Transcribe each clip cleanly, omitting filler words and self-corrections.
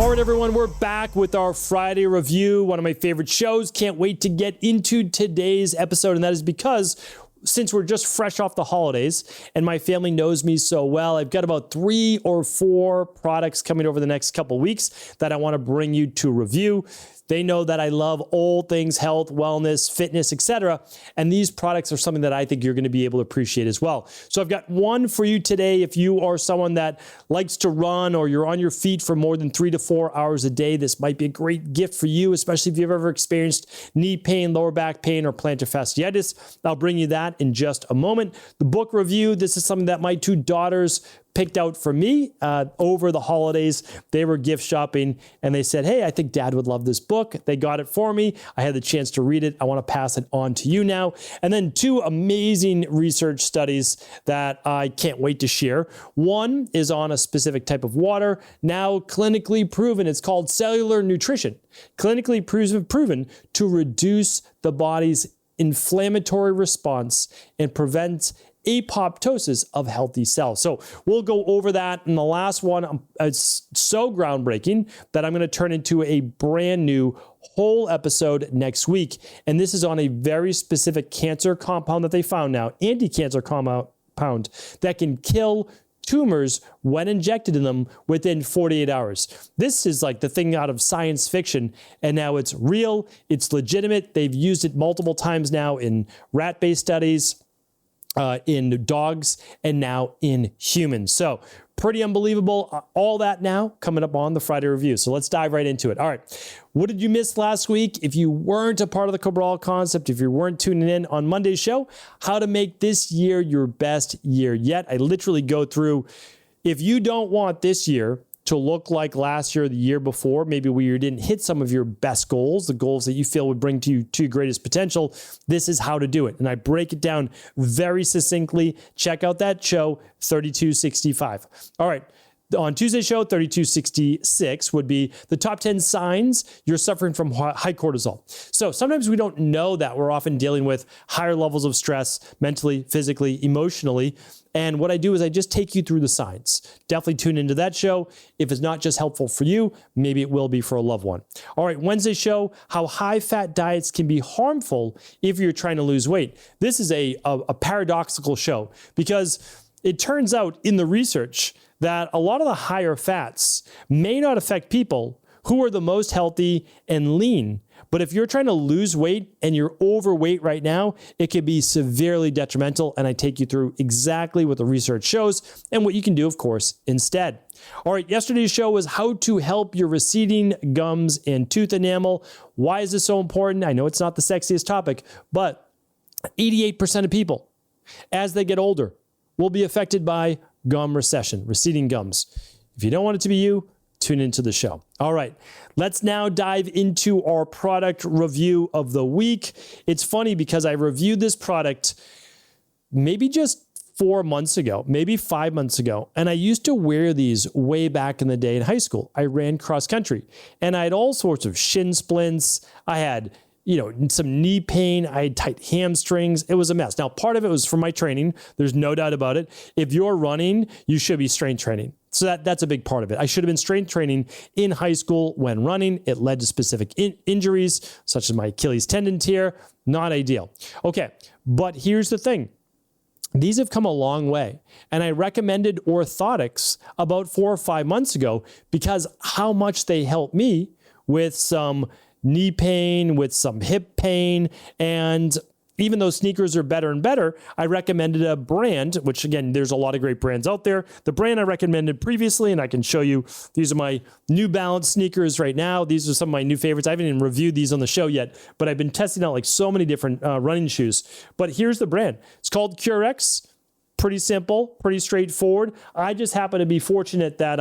All right, everyone, we're back with our Friday review, one of my favorite shows. Can't wait to get into today's episode, and that is because since we're just fresh off the holidays and my family knows me so well, I've got about 3 or 4 products coming over the next couple weeks that I want to bring you to review. They know that I love all things health, wellness, fitness, etc. And these products are something that I think you're going to be able to appreciate as well. So I've got one for you today. If you are someone that likes to run or you're on your feet for more than 3 to 4 hours a day, this might be a great gift for you, especially if you've ever experienced knee pain, lower back pain, or plantar fasciitis. I'll bring you that in just a moment. The book review, this is something that my 2 daughters picked out for me over the holidays. They were gift shopping and they said, hey, I think Dad would love this book. They got it for me. I had the chance to read it. I want to pass it on to you now. And then 2 amazing research studies that I can't wait to share. One is on a specific type of water, now clinically proven. It's called cellular nutrition. Clinically proven to reduce the body's inflammatory response and prevent apoptosis of healthy cells. So we'll go over that. And the last one is so groundbreaking that I'm going to turn into a brand new whole episode next week. And this is on a very specific cancer compound that they found now, anti-cancer compound that can kill tumors when injected in them within 48 hours. This is like the thing out of science fiction, and now it's real, it's legitimate. They've used it multiple times now in rat-based studies, in dogs, and now in humans. So pretty unbelievable. All that now coming up on the Friday review. So let's dive right into it. All right. What did you miss last week? If you weren't a part of the Cabral Concept, if you weren't tuning in on Monday's show, how to make this year your best year yet. I literally go through, if you don't want this year to look like last year or the year before, maybe where you didn't hit some of your best goals, the goals that you feel would bring to you to your greatest potential, this is how to do it. And I break it down very succinctly. Check out that show, 3265. All right. On Tuesday's show, 3266 would be the top 10 signs you're suffering from high cortisol. So sometimes we don't know that. We're often dealing with higher levels of stress mentally, physically, emotionally. And what I do is I just take you through the signs. Definitely tune into that show. If it's not just helpful for you, maybe it will be for a loved one. All right, Wednesday's show, how high-fat diets can be harmful if you're trying to lose weight. This is a paradoxical show because it turns out in the research that a lot of the higher fats may not affect people who are the most healthy and lean. But if you're trying to lose weight and you're overweight right now, it can be severely detrimental. And I take you through exactly what the research shows and what you can do, of course, instead. All right, yesterday's show was how to help your receding gums and tooth enamel. Why is this so important? I know it's not the sexiest topic, but 88% of people, as they get older, will be affected by gum recession, receding gums. If you don't want it to be you, tune into the show. All right, let's now dive into our product review of the week. It's funny because I reviewed this product maybe just 4 months ago, maybe 5 months ago. And I used to wear these way back in the day in high school. I ran cross country and I had all sorts of shin splints. I had some knee pain. I had tight hamstrings. It was a mess. Now, part of it was from my training. There's no doubt about it. If you're running, you should be strength training. So that's a big part of it. I should have been strength training in high school when running. It led to specific injuries, such as my Achilles tendon tear. Not ideal. Okay, but here's the thing. These have come a long way. And I recommended orthotics about 4 or 5 months ago because how much they helped me with some knee pain, with some hip pain, and even though sneakers are better and better, I recommended a brand, which again, there's a lot of great brands out there. The brand I recommended previously, and I can show you, these are my New Balance sneakers right now. These are some of my new favorites. I haven't even reviewed these on the show yet, but I've been testing out like so many different running shoes. But here's the brand. It's called CureX. Pretty simple, pretty straightforward. I just happen to be fortunate that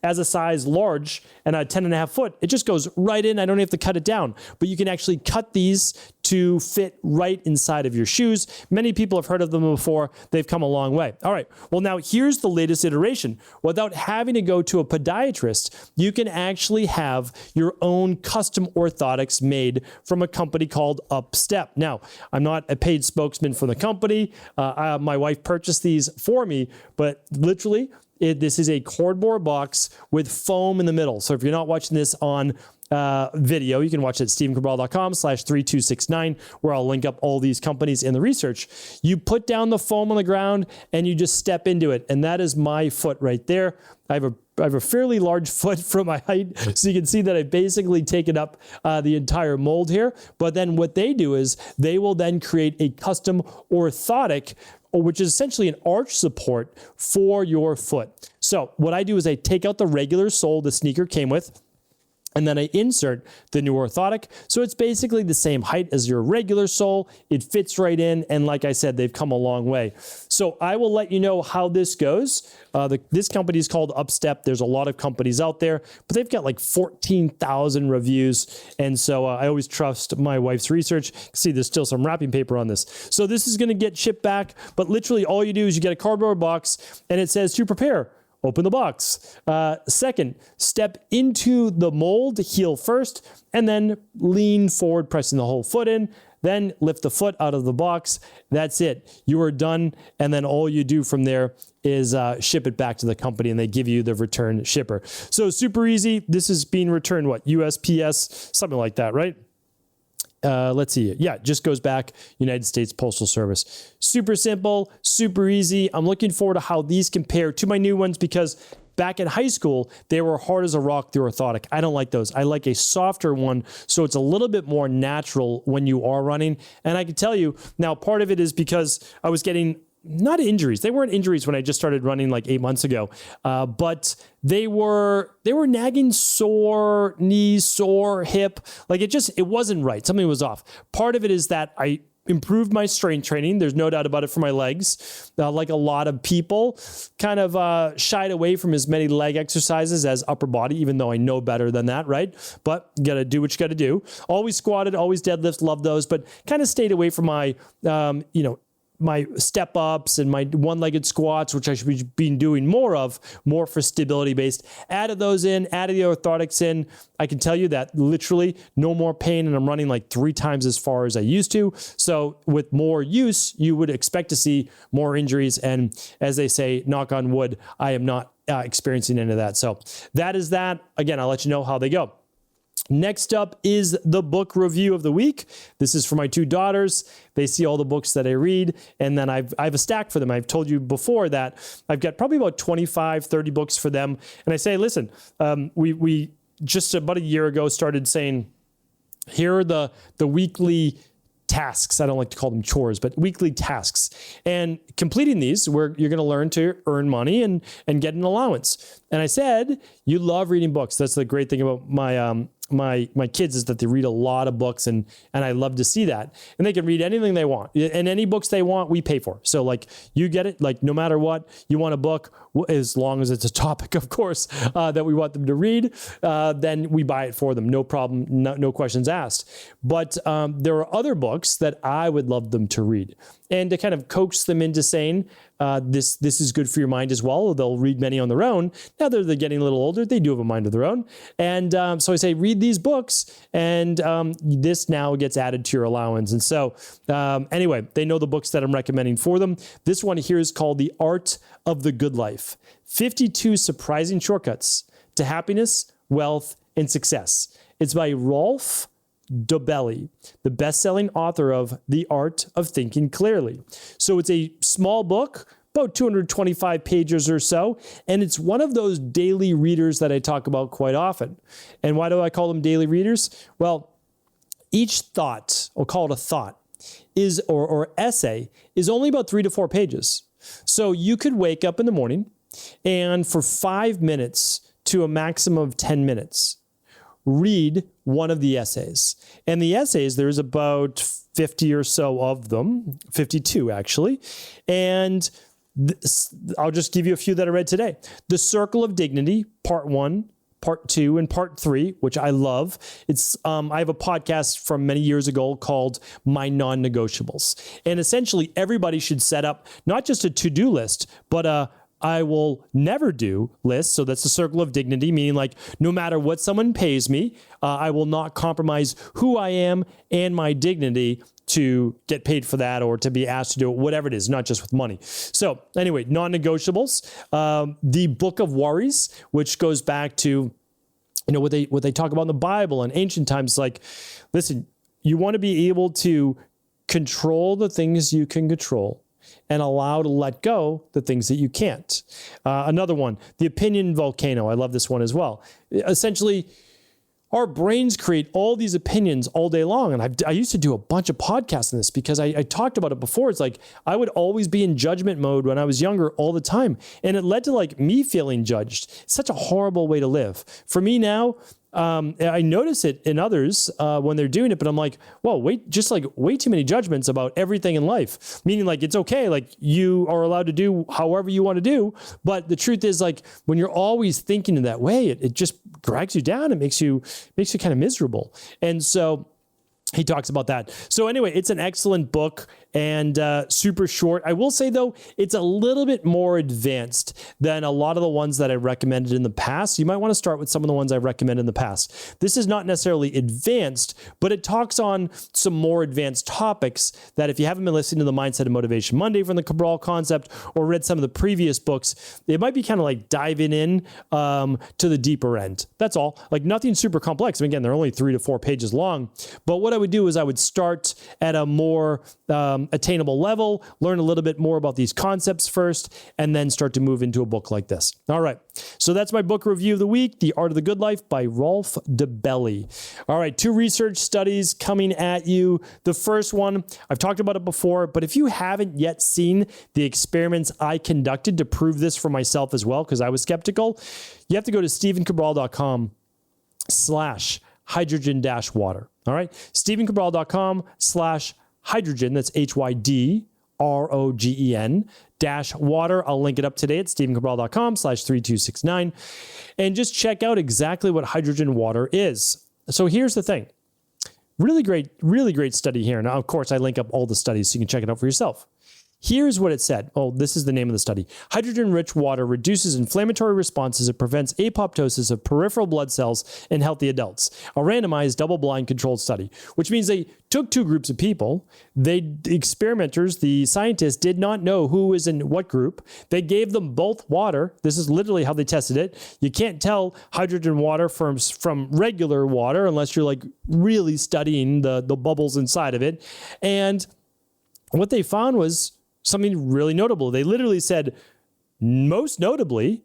as a size large and a 10.5 foot, it just goes right in. I don't have to cut it down, but you can actually cut these to fit right inside of your shoes. Many people have heard of them before. They've come a long way. All right. Well, now here's the latest iteration. Without having to go to a podiatrist, you can actually have your own custom orthotics made from a company called Upstep. Now, I'm not a paid spokesman for the company. My wife purchased these for me, but literally, This is a cardboard box with foam in the middle. So if you're not watching this on video, you can watch it at stephencabral.com/3269, where I'll link up all these companies and the research. You put down the foam on the ground and you just step into it. And that is my foot right there. I have a fairly large foot for my height, so you can see that I've basically taken up the entire mold here. But then what they do is they will then create a custom orthotic, which is essentially an arch support for your foot. So what I do is I take out the regular sole the sneaker came with, and then I insert the new orthotic. So it's basically the same height as your regular sole. It fits right in. And like I said, they've come a long way. So I will let you know how this goes. This company is called Upstep. There's a lot of companies out there, but they've got like 14,000 reviews. And so I always trust my wife's research. See, there's still some wrapping paper on this. So this is going to get shipped back, but literally all you do is you get a cardboard box and it says to prepare. Open the box. Second, step into the mold, heel first, and then lean forward, pressing the whole foot in. Then lift the foot out of the box. That's it. You are done. And then all you do from there is ship it back to the company, and they give you the return shipper. So super easy. This is being returned, what, USPS, something like that, right? Let's see. Yeah, it just goes back United States Postal Service. Super simple, super easy. I'm looking forward to how these compare to my new ones, because back in high school, they were hard as a rock, the orthotic. I don't like those. I like a softer one, so it's a little bit more natural when you are running. And I can tell you, now part of it is because I was getting not injuries. They weren't injuries when I just started running like 8 months ago, but they were nagging sore knee, sore hip. Like it wasn't right. Something was off. Part of it is that I improved my strength training. There's no doubt about it for my legs. Like a lot of people kind of shied away from as many leg exercises as upper body, even though I know better than that, right? But you got to do what you got to do. Always squatted, always deadlifts, love those, but kind of stayed away from my, my step ups and my one-legged squats, which I should be doing more for stability based. Added those in, added the orthotics in. I can tell you that literally no more pain, and I'm running like 3 times as far as I used to. So with more use, you would expect to see more injuries. And as they say, knock on wood, I am not experiencing any of that. So that is that. Again, I'll let you know how they go. Next up is the book review of the week. This is for my 2 daughters. They see all the books that I read, and then I have a stack for them. I've told you before that I've got probably about 25, 30 books for them. And I say, listen, we just about a year ago started saying, here are the weekly tasks. I don't like to call them chores, but weekly tasks. And completing these, where you're going to learn to earn money and get an allowance. And I said, you love reading books. That's the great thing about my kids, is that they read a lot of books, and I love to see that. And they can read anything they want, and any books they want, we pay for. So like you get it, like no matter what you want a book, as long as it's a topic, of course, that we want them to read, then we buy it for them. No problem. No questions asked. But there are other books that I would love them to read, and to kind of coax them into saying, this is good for your mind as well. They'll read many on their own. Now that they're getting a little older, they do have a mind of their own. And so I say, read these books, and this now gets added to your allowance. And so anyway, they know the books that I'm recommending for them. This one here is called The Art of the Good Life: 52 Surprising Shortcuts to Happiness, Wealth, and Success. It's by Rolf Dobelli, the best-selling author of The Art of Thinking Clearly. So it's a small book, about 225 pages or so, and it's one of those daily readers that I talk about quite often. And why do I call them daily readers? Well, each thought, I'll call it a thought, is or essay, is only about 3 to 4 pages. So you could wake up in the morning, and for 5 minutes to a maximum of 10 minutes, read one of the essays. And the essays, there's about 50 or so of them, 52 actually. And I'll just give you a few that I read today. The Circle of Dignity, Part 1, Part 2, and Part 3, which I love. It's I have a podcast from many years ago called My Non-Negotiables. And essentially everybody should set up not just a to-do list, but I will never do list. So that's the Circle of Dignity, meaning like no matter what someone pays me, I will not compromise who I am and my dignity to get paid for that or to be asked to do it, whatever it is, not just with money. So anyway, non-negotiables, the Book of Worries, which goes back to, what they talk about in the Bible and ancient times. Like, listen, you want to be able to control the things you can control and allow to let go the things that you can't. Another one, the Opinion Volcano. I love this one as well. Essentially, our brains create all these opinions all day long. And I used to do a bunch of podcasts on this because I talked about it before. It's like I would always be in judgment mode when I was younger all the time. And it led to like me feeling judged. It's such a horrible way to live. For me now, I notice it in others when they're doing it, but I'm like, whoa, just like way too many judgments about everything in life. Meaning like, it's okay. Like you are allowed to do however you want to do. But the truth is like, when you're always thinking in that way, it just drags you down. It makes you kind of miserable. And so he talks about that. So anyway, it's an excellent book and super short. I will say, though, it's a little bit more advanced than a lot of the ones that I recommended in the past. You might want to start with some of the ones I recommended in the past. This is not necessarily advanced, but it talks on some more advanced topics that if you haven't been listening to the Mindset and Motivation Monday from the Cabral Concept or read some of the previous books, it might be kind of like diving in to the deeper end. That's all. Like nothing super complex. I mean, again, they're only 3 to 4 pages long. But what I would do is I would start at a more attainable level, learn a little bit more about these concepts first, and then start to move into a book like this. All right. So that's my book review of the week, The Art of the Good Life by Rolf DeBelly. All right. 2 research studies coming at you. The first one, I've talked about it before, but if you haven't yet seen the experiments I conducted to prove this for myself as well, because I was skeptical, you have to go to stephencabral.com/hydrogen-water. All right. stephencabral.com/hydrogen. That's HYDROGEN-water. I'll link it up today at stephencabral.com/3269. And just check out exactly what hydrogen water is. So here's the thing. Really great study here. Now, of course, I link up all the studies so you can check it out for yourself. Here's what it said. Oh, this is the name of the study. Hydrogen-rich water reduces inflammatory responses. It prevents apoptosis of peripheral blood cells in healthy adults. A randomized, double-blind controlled study, which means they took 2 groups of people. The experimenters, the scientists, did not know who was in what group. They gave them both water. This is literally how they tested it. You can't tell hydrogen water from regular water unless you're like really studying the bubbles inside of it. And what they found was something really notable. They literally said, most notably,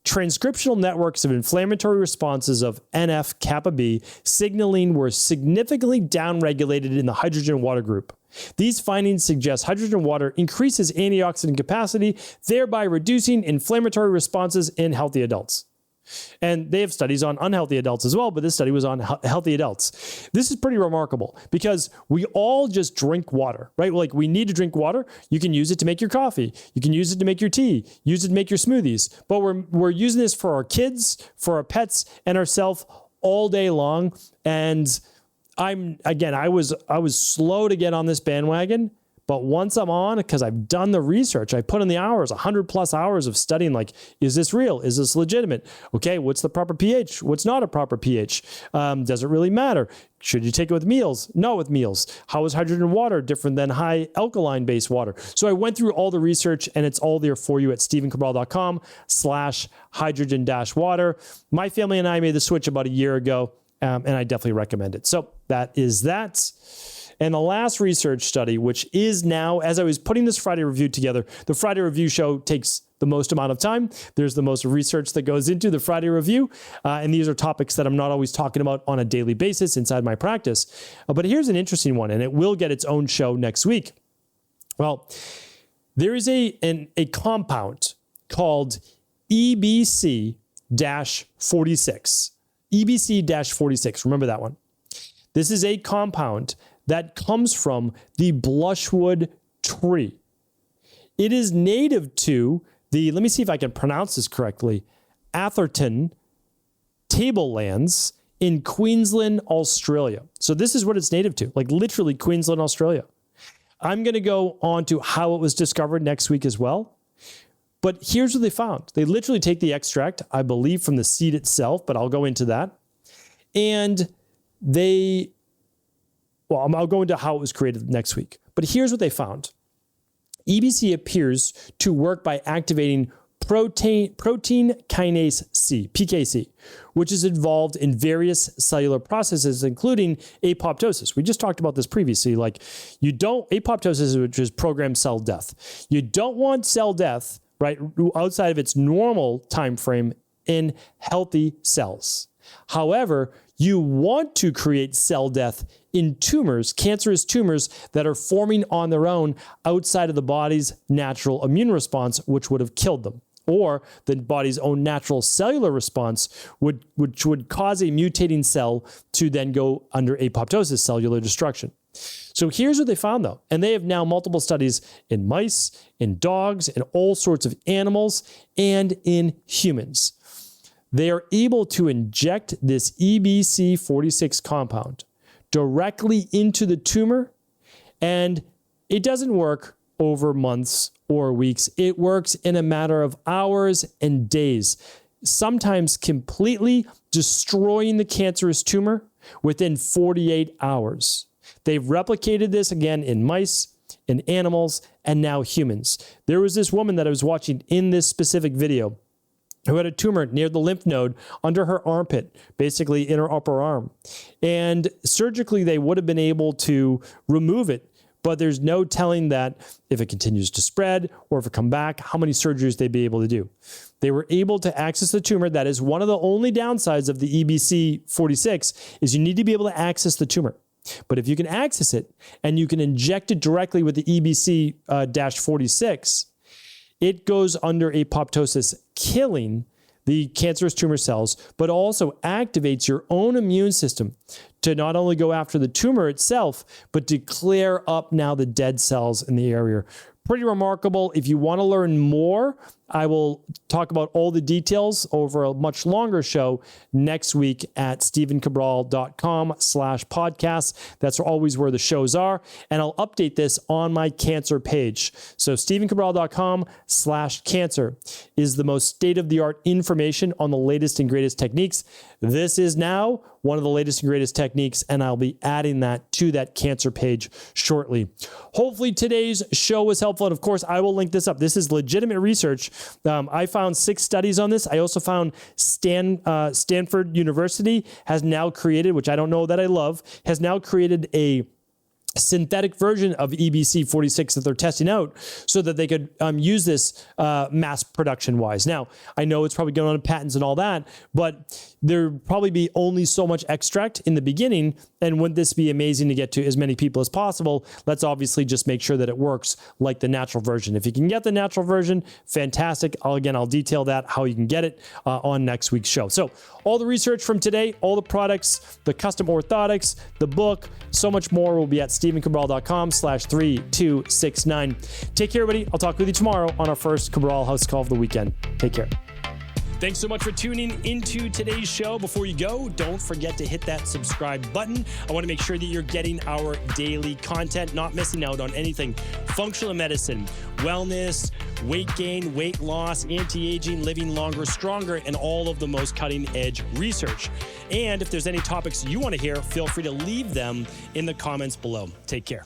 transcriptional networks of inflammatory responses of NF-kappa B signaling were significantly downregulated in the hydrogen water group. These findings suggest hydrogen water increases antioxidant capacity, thereby reducing inflammatory responses in healthy adults. And they have studies on unhealthy adults as well, but this study was on healthy adults. This is pretty remarkable because we all just drink water, right? Like we need to drink water. You can use it to make your coffee. You can use it to make your tea, use it to make your smoothies. But we're using this for our kids, for our pets, and ourselves all day long. And I was slow to get on this bandwagon. But once I'm on, because I've done the research, I put in the hours, 100+ hours of studying, like, is this real? Is this legitimate? Okay, what's the proper pH? What's not a proper pH? Does it really matter? Should you take it with meals? Not with meals. How is hydrogen water different than high alkaline-based water? So I went through all the research, and it's all there for you at stephencabral.com/hydrogen-water. My family and I made the switch about a year ago, and I definitely recommend it. So that is that. And the last research study, which is now, as I was putting this Friday review together, the Friday review show takes the most amount of time. There's the most research that goes into the Friday review. And these are topics that I'm not always talking about on a daily basis inside my practice. But here's an interesting one, and it will get its own show next week. Well, there is a compound called EBC-46. EBC-46. Remember that one. This is a compound that comes from the blushwood tree. It is native to the, let me see if I can pronounce this correctly, Atherton tablelands in Queensland, Australia. So this is what it's native to, like literally Queensland, Australia. I'm going to go on to how it was discovered next week as well. But here's what they found. They literally take the extract, I believe, from the seed itself, but I'll go into that. And well, I'll go into how it was created next week. But here's what they found. EBC appears to work by activating protein kinase C, PKC, which is involved in various cellular processes, including apoptosis. We just talked about this previously. Like apoptosis, which is programmed cell death. You don't want cell death, right, outside of its normal time frame in healthy cells. However, you want to create cell death in tumors, cancerous tumors that are forming on their own outside of the body's natural immune response, which would have killed them. Or the body's own natural cellular response, which would cause a mutating cell to then go under apoptosis, cellular destruction. So here's what they found, though. And they have now multiple studies in mice, in dogs, in all sorts of animals, and in humans. They are able to inject this EBC-46 compound directly into the tumor, and it doesn't work over months or weeks. It works in a matter of hours and days, sometimes completely destroying the cancerous tumor within 48 hours. They've replicated this again in mice, in animals, and now humans. There was this woman that I was watching in this specific video who had a tumor near the lymph node under her armpit, basically in her upper arm. And surgically, they would have been able to remove it, but there's no telling that if it continues to spread or if it come back, how many surgeries they'd be able to do. They were able to access the tumor. That is one of the only downsides of the EBC-46 is you need to be able to access the tumor. But if you can access it and you can inject it directly with the EBC-46, it goes under apoptosis, killing the cancerous tumor cells, but also activates your own immune system to not only go after the tumor itself, but to clear up now the dead cells in the area. Pretty remarkable. If you want to learn more, I will talk about all the details over a much longer show next week at stephencabral.com/podcast. That's always where the shows are. And I'll update this on my cancer page. So stephencabral.com/cancer is the most state-of-the-art information on the latest and greatest techniques. This is now one of the latest and greatest techniques, and I'll be adding that to that cancer page shortly. Hopefully today's show was helpful. And of course, I will link this up. This is legitimate research. I found 6 studies on this. I also found Stanford University has now created, which I don't know that I love, has now created a synthetic version of EBC-46 that they're testing out so that they could use this mass production wise. Now, I know it's probably going on patents and all that, but there'd probably be only so much extract in the beginning. And wouldn't this be amazing to get to as many people as possible? Let's obviously just make sure that it works like the natural version. If you can get the natural version, fantastic. I'll detail that, how you can get it on next week's show. So all the research from today, all the products, the custom orthotics, the book, so much more will be at stephencabral.com/3269. Take care, everybody. I'll talk with you tomorrow on our first Cabral House Call of the weekend. Take care. Thanks so much for tuning into today's show. Before you go, don't forget to hit that subscribe button. I want to make sure that you're getting our daily content, not missing out on anything. Functional medicine, wellness, weight gain, weight loss, anti-aging, living longer, stronger, and all of the most cutting-edge research. And if there's any topics you want to hear, feel free to leave them in the comments below. Take care.